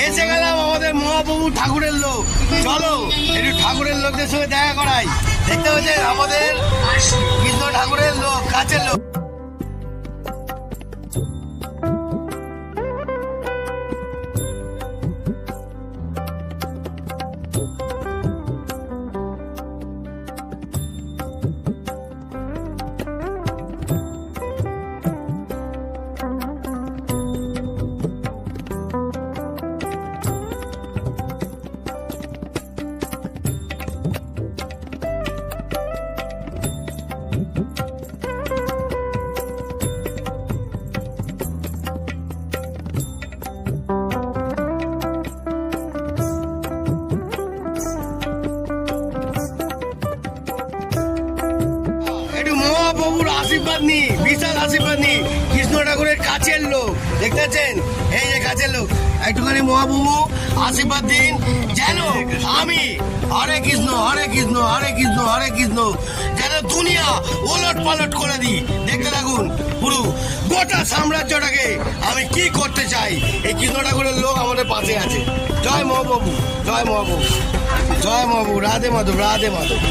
এসে গেলাম আমাদের মহাপ্রভু ঠাকুরের লোক। চলো একটু ঠাকুরের লোকদের সঙ্গে দেখা করাই। দেখতে পাচ্ছেন আমাদের কৃষ্ণ ঠাকুরের লোক, কাছের লোক। মহাপ্রভুর আশীর্বাদ নি, বিশাল আশীর্বাদ নি। কৃষ্ণ ঠাকুরের কাছের লোক, দেখতে পাচ্ছেন এই যে কাছের লোক। একটুখানি মহাপ্রভু আশীর্বাদ দিন যেন আমি হরে কৃষ্ণ হরে কৃষ্ণ হরে কৃষ্ণ হরে কৃষ্ণ যেন দুনিয়া ওলট পালট করে দিই। দেখতে থাকুন পুরো গোটা সাম্রাজ্যটাকে আমি কি করতে চাই। এই কৃষ্ণ ঠাকুরের লোক আমাদের পাশে আছে। জয় মহাপ্রভু, জয় মহাপ্রভু, জয় মহাপ্রভু। রাধে মাধব, রাধে মাধব।